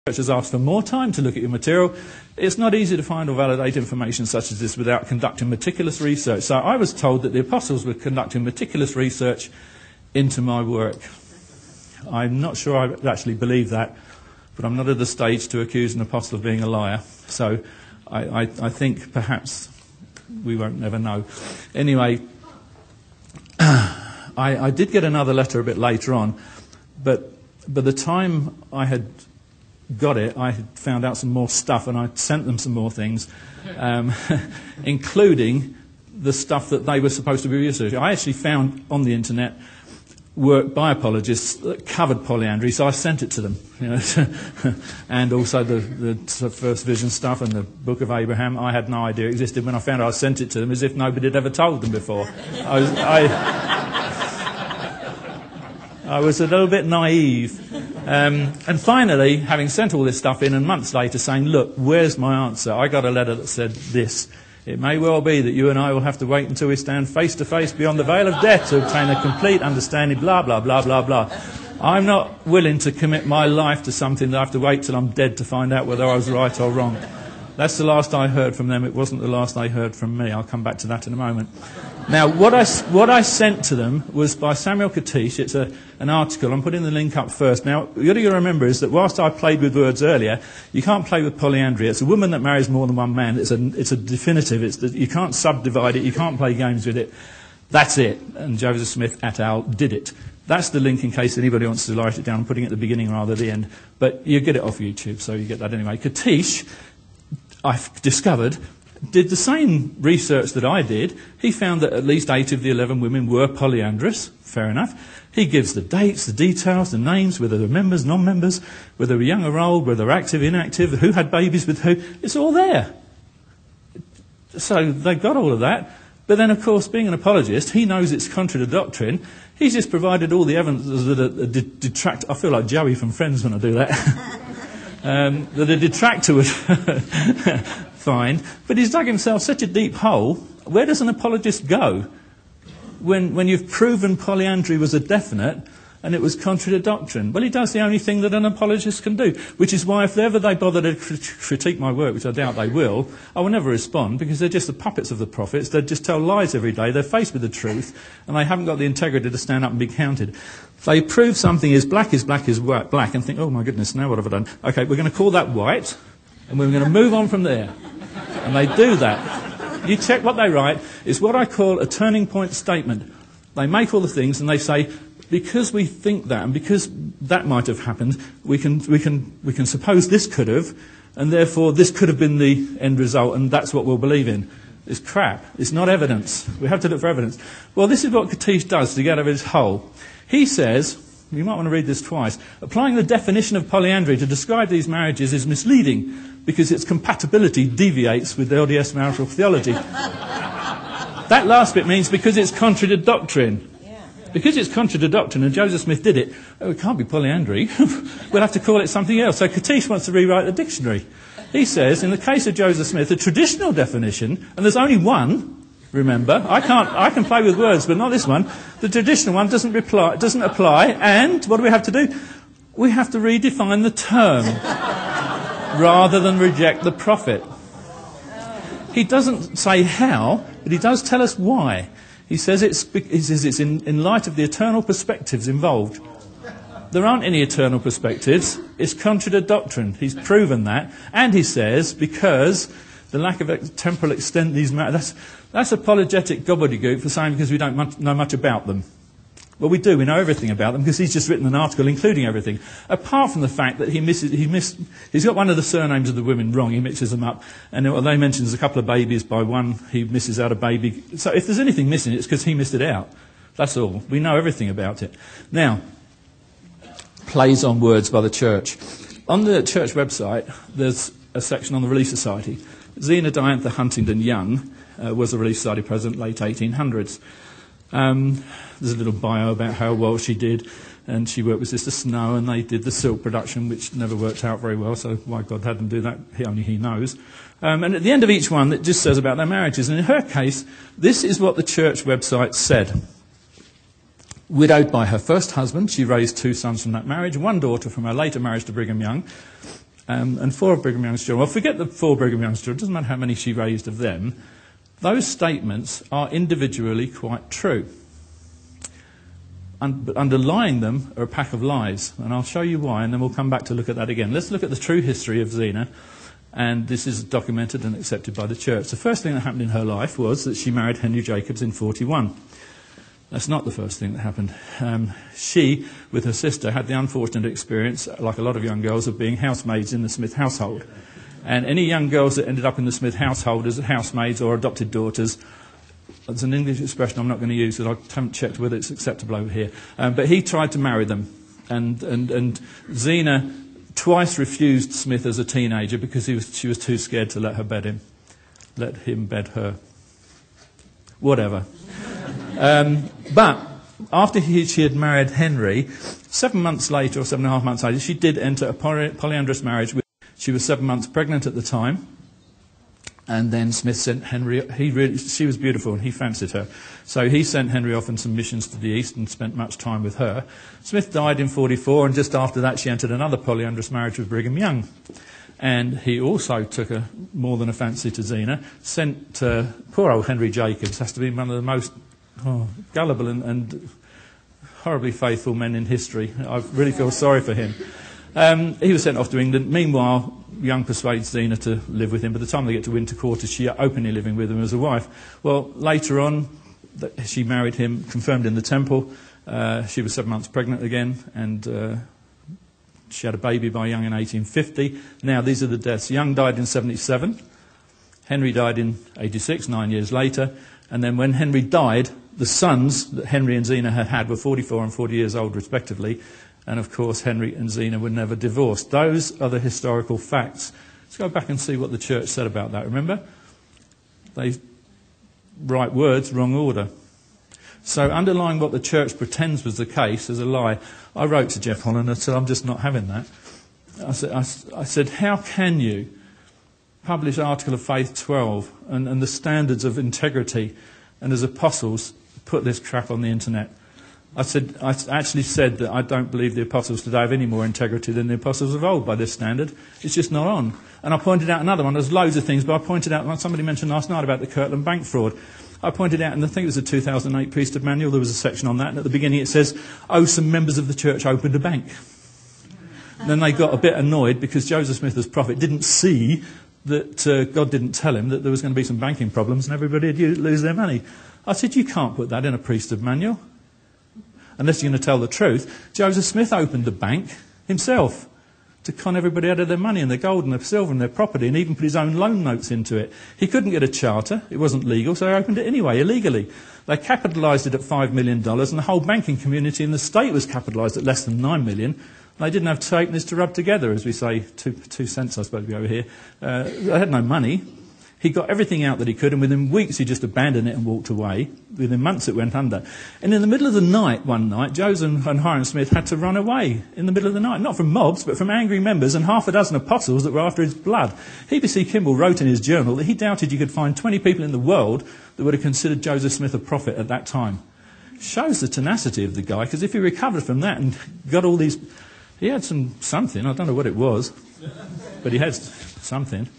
has asked for more time to look at your material. It's not easy to find or validate information such as this without conducting meticulous research. So I was told that the apostles were conducting meticulous research into my work. I'm not sure I actually believe that, but I'm not at the stage to accuse an apostle of being a liar. So I think perhaps we won't never know. Anyway, I did get another letter a bit later on, but by the time I had got it, I had found out some more stuff, and I sent them some more things, including the stuff that they were supposed to be researching. I actually found on the internet work by apologists that covered polyandry, so I sent it to them, you know, and also the First Vision stuff and the Book of Abraham. I had no idea it existed. When I found out, I sent it to them as if nobody had ever told them before. I was a little bit naive. And finally, having sent all this stuff in, and months later saying, look, where's my answer? I got a letter that said this: it may well be that you and I will have to wait until we stand face to face beyond the veil of death to obtain a complete understanding, blah, blah, blah, blah, blah. I'm not willing to commit my life to something that I have to wait till I'm dead to find out whether I was right or wrong. That's the last I heard from them. It wasn't the last they heard from me. I'll come back to that in a moment. Now, what I sent to them was by Samuel Katish. It's an article. I'm putting the link up first. Now, what you've got to remember is that whilst I played with words earlier, you can't play with polyandry. It's a woman that marries more than one man. It's a definitive. You can't subdivide it. You can't play games with it. That's it. And Joseph Smith et al. Did it. That's the link in case anybody wants to write it down. I'm putting it at the beginning rather than the end. But you get it off YouTube, so you get that anyway. Katish, I've discovered, did the same research that I did. He found that at least 8 of the 11 women were polyandrous. Fair enough. He gives the dates, the details, the names, whether they're members, non-members, whether they're young or old, whether they're active, inactive, who had babies with who. It's all there. So they got all of that. But then, of course, being an apologist, he knows it's contrary to doctrine. He's just provided all the evidence that detract. I feel like Joey from Friends when I do that. That a detractor would find. But he's dug himself such a deep hole. Where does an apologist go when you've proven polyandry was a definite and it was contrary to doctrine? Well, he does the only thing that an apologist can do, which is why if ever they bother to critique my work, which I doubt they will, I will never respond, because they're just the puppets of the prophets. They just tell lies every day. They're faced with the truth, and they haven't got the integrity to stand up and be counted. They prove something is black, black, and think, oh my goodness, now what have I done? Okay, we're going to call that white, and we're going to move on from there. And they do that. You check what they write. It's what I call a turning point statement. They make all the things, and they say, because we think that, and because that might have happened, we can suppose this could have, and therefore this could have been the end result, and that's what we'll believe in. It's crap. It's not evidence. We have to look for evidence. Well, this is what Katish does to get out of his hole. He says, you might want to read this twice, applying the definition of polyandry to describe these marriages is misleading because its compatibility deviates with LDS marital theology. That last bit means because it's contrary to doctrine. Because it's contrary to doctrine, and Joseph Smith did it, oh, it can't be polyandry. We'll have to call it something else. So Katish wants to rewrite the dictionary. He says, in the case of Joseph Smith, the traditional definition, and there's only one, remember, I can play with words, but not this one. The traditional one doesn't apply, and what do we have to do? We have to redefine the term rather than reject the prophet. He doesn't say how, but he does tell us why. He says it's in light of the eternal perspectives involved. There aren't any eternal perspectives. It's contrary to doctrine. He's proven that. And he says, because the lack of temporal extent these matters, that's apologetic gobbledygook for saying because we don't know much about them. Well, we do. We know everything about them because he's just written an article including everything. Apart from the fact that he's got one of the surnames of the women wrong. He mixes them up. And although he mentions a couple of babies by one, he misses out a baby. So if there's anything missing, it's because he missed it out. That's all. We know everything about it. Now, plays on words by the church. On the church website, there's a section on the Relief Society. Zena Diantha Huntington Young was a Relief Society president, late 1800s. There's a little bio about how well she did, and she worked with Sister Snow, and they did the silk production, which never worked out very well, so why God had them do that, only he knows. And at the end of each one, it just says about their marriages, and in her case, this is what the church website said. Widowed by her first husband, she raised 2 sons from that marriage, 1 daughter from her later marriage to Brigham Young, and 4 of Brigham Young's children. Well, forget the 4 Brigham Young's children. It doesn't matter how many she raised of them. Those statements are individually quite true. But underlying them are a pack of lies. And I'll show you why, and then we'll come back to look at that again. Let's look at the true history of Zena. And this is documented and accepted by the church. The first thing that happened in her life was that she married Henry Jacobs in 41. That's not the first thing that happened. She, with her sister, had the unfortunate experience, like a lot of young girls, of being housemaids in the Smith household. And any young girls that ended up in the Smith household as housemaids or adopted daughters, it's an English expression I'm not going to use because I haven't checked whether it's acceptable over here. But he tried to marry them. And Zena twice refused Smith as a teenager because she was too scared to let him bed her. Whatever. But after she had married Henry, 7 months later, or 7.5 months later, she did enter a polyandrous marriage. She was 7 months pregnant at the time. And then Smith sent Henry, she was beautiful and he fancied her. So he sent Henry off on some missions to the east and spent much time with her. Smith died in 44, and just after that she entered another polyandrous marriage with Brigham Young. And he also took more than a fancy to Zena, sent poor old Henry Jacobs, has to be one of the most gullible and horribly faithful men in history. I really feel sorry for him. He was sent off to England. Meanwhile, Young persuades Zena to live with him. By the time they get to winter quarters, she's openly living with him as a wife. Well, later on, she married him, confirmed in the temple. She was 7 months pregnant again, and she had a baby by Young in 1850. Now, these are the deaths. Young died in 77. Henry died in 86, 9 years later. And then when Henry died, the sons that Henry and Zena had were 44 and 40 years old, respectively. And, of course, Henry and Zena were never divorced. Those are the historical facts. Let's go back and see what the church said about that. Remember? They right words, wrong order. So underlying what the church pretends was the case is a lie. I wrote to Jeff Holland and said, I'm just not having that. I said, how can you publish Article of Faith 12 and the standards of integrity and as apostles put this crap on the internet? I actually said that I don't believe the apostles today have any more integrity than the apostles of old by this standard. It's just not on. And I pointed out another one. There's loads of things, but I pointed out, somebody mentioned last night about the Kirtland Bank fraud. I pointed out, and I think it was a 2008 priesthood manual, there was a section on that, and at the beginning it says, some members of the church opened a bank. And then they got a bit annoyed because Joseph Smith as prophet didn't see that God didn't tell him that there was going to be some banking problems and everybody would lose their money. I said, you can't put that in a priesthood manual. Unless you're going to tell the truth. Joseph Smith opened a bank himself to con everybody out of their money and their gold and their silver and their property, and even put his own loan notes into it. He couldn't get a charter. It wasn't legal, so he opened it anyway, illegally. They capitalised it at $5 million, and the whole banking community in the state was capitalised at less than $9 million. They didn't have two halfpennies to rub together, as we say, 2 cents, I suppose, to be over here. They had no money. He got everything out that he could, and within weeks he just abandoned it and walked away. Within months it went under. And in the middle of the night, one night, Joseph and Hiram Smith had to run away in the middle of the night. Not from mobs, but from angry members and half a dozen apostles that were after his blood. Heber Kimball wrote in his journal that he doubted you could find 20 people in the world that would have considered Joseph Smith a prophet at that time. Shows the tenacity of the guy, because if he recovered from that and got all these... He had something, I don't know what it was, but he had something.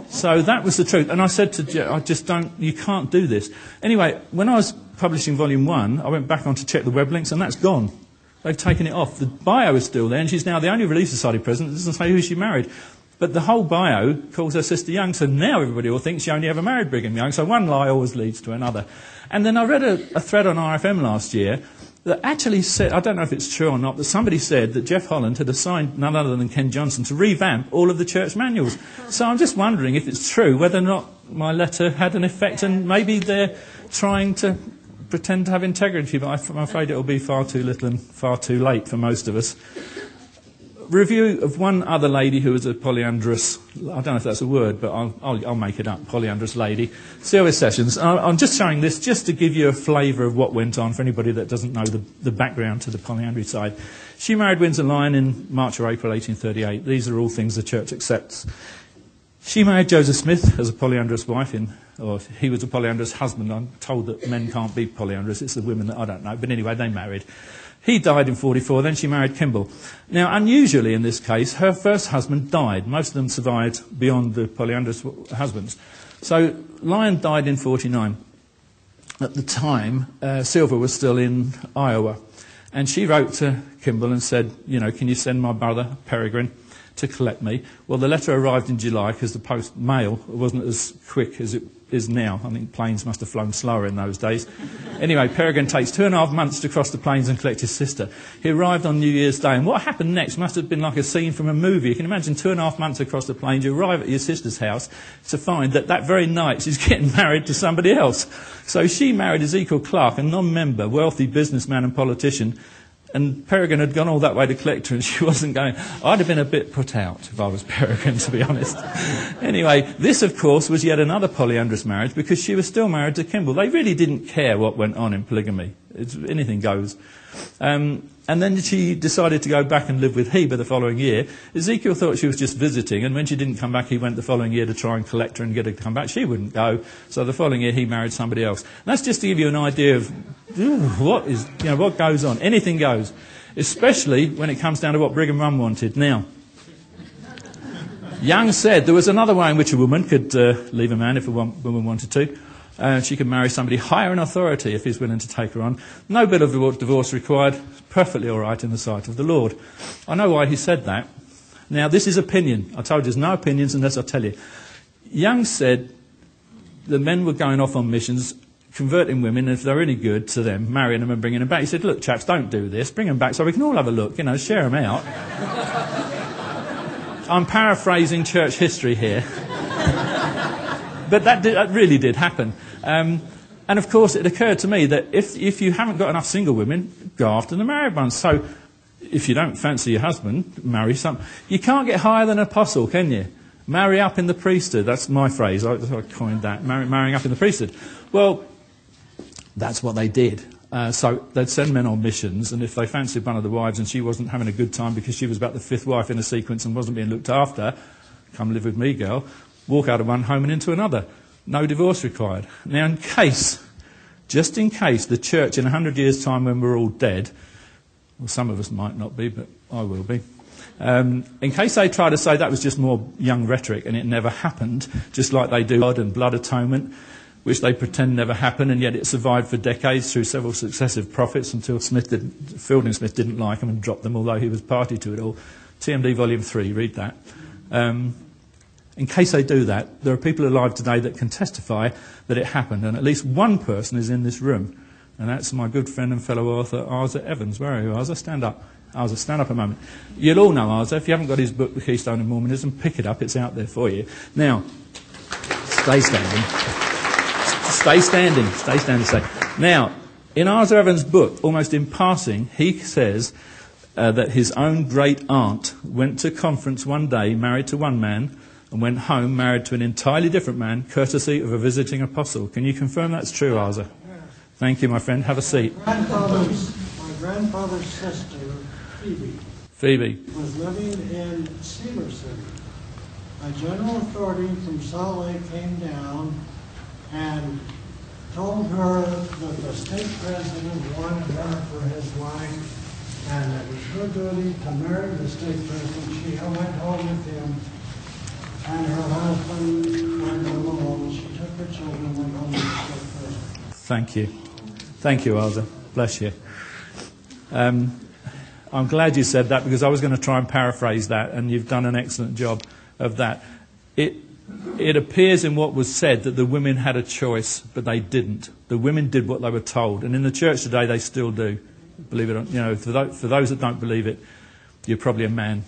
So that was the truth. And I said to Jeff, you can't do this. Anyway, when I was publishing Volume 1, I went back on to check the web links, and that's gone. They've taken it off. The bio is still there, and she's now the only Relief Society president that doesn't say who she married. But the whole bio calls her sister Young, so now everybody will think she only ever married Brigham Young. So one lie always leads to another. And then I read a thread on RFM last year that actually said, I don't know if it's true or not, but somebody said that Jeff Holland had assigned none other than Ken Johnson to revamp all of the church manuals. So I'm just wondering if it's true, whether or not my letter had an effect, and maybe they're trying to pretend to have integrity, but I'm afraid it will be far too little and far too late for most of us. Review of one other lady who was a polyandrous, I don't know if that's a word, but I'll make it up, polyandrous lady, C.O.S. Sessions. I'm just showing this just to give you a flavour of what went on for anybody that doesn't know the background to the polyandry side. She married Windsor Lyon in March or April 1838. These are all things the church accepts. She married Joseph Smith as a polyandrous wife, or he was a polyandrous husband. I'm told that men can't be polyandrous. It's the women that I don't know. But anyway, they married. He died in 44, then she married Kimball. Now, unusually in this case, her first husband died. Most of them survived beyond the polyandrous husbands. So Lyon died in 49. At the time, Silver was still in Iowa. And she wrote to Kimball and said, you know, can you send my brother, Peregrine, to collect me? Well, the letter arrived in July because the post mail wasn't as quick as it is now. I think planes must have flown slower in those days. Anyway, Peregrine takes 2.5 months to cross the plains and collect his sister. He arrived on New Year's Day, and what happened next must have been like a scene from a movie. You can imagine 2.5 months across the plains, you arrive at your sister's house to find that that very night she's getting married to somebody else. So she married Ezekiel Clark, a non-member, wealthy businessman and politician, and Peregrine had gone all that way to collect her and she wasn't going. I'd have been a bit put out if I was Peregrine, to be honest. Anyway, this, of course, was yet another polyandrous marriage because she was still married to Kimball. They really didn't care what went on in polygamy. Anything goes. And then she decided to go back and live with Heber the following year. Ezekiel thought she was just visiting, and when she didn't come back, he went the following year to try and collect her and get her to come back. She wouldn't go, so the following year he married somebody else. And that's just to give you an idea of what goes on. Anything goes, especially when it comes down to what Brigham Young wanted. Now, Young said there was another way in which a woman could leave a man if a woman wanted to. She could marry somebody higher in authority if he's willing to take her on. No bill of divorce required. Perfectly all right in the sight of the Lord. I know why he said that. Now, this is opinion. I told you there's no opinions unless I tell you. Young said the men were going off on missions, converting women, and if they're any good to them, marrying them and bringing them back. He said, look, chaps, don't do this. Bring them back so we can all have a look, share them out. I'm paraphrasing church history here. But that really did happen. And of course, it occurred to me that if you haven't got enough single women, go after the married ones. So if you don't fancy your husband, marry some. You can't get higher than an apostle, can you? Marry up in the priesthood. That's my phrase. I coined that. Marrying up in the priesthood. Well, that's what they did. So they'd send men on missions, and if they fancied one of the wives and she wasn't having a good time because she was about the 5th wife in a sequence and wasn't being looked after, come live with me, girl. Walk out of one home and into another. No divorce required. Now, just in case the church in 100 years' time when we're all dead, well, some of us might not be, but I will be, in case they try to say that was just more Young rhetoric and it never happened, just like they do blood and blood atonement, which they pretend never happened, and yet it survived for decades through several successive prophets until Fielding Smith didn't like them and dropped them, although he was party to it all. TMD Volume 3, read that. In case they do that, there are people alive today that can testify that it happened, and at least one person is in this room, and that's my good friend and fellow author, Arthur Evans. Where are you, Arthur? Stand up. Arthur, stand up a moment. You'll all know Arthur. If you haven't got his book, The Keystone of Mormonism, pick it up. It's out there for you. Now, stay standing. Stay standing. Stay standing. Now, in Arthur Evans' book, almost in passing, he says that his own great aunt went to conference one day, married to one man, and went home married to an entirely different man, courtesy of a visiting apostle. Can you confirm that's true, Arthur? Yes. Thank you, my friend. Have a seat. My grandfather's sister, Phoebe, was living in Cedar City. A general authority from Salt Lake came down and told her that the state president wanted her for his wife, and it was her duty to marry the state president. She went home with him. And her husband went alone. She took her children and went home with the state president. Thank you. Thank you, Arthur. Bless you. I'm glad you said that because I was going to try and paraphrase that, and you've done an excellent job of that. It appears in what was said that the women had a choice, but they didn't. The women did what they were told, and in the church today they still do. Believe it or not. For those that don't believe it, you're probably a man.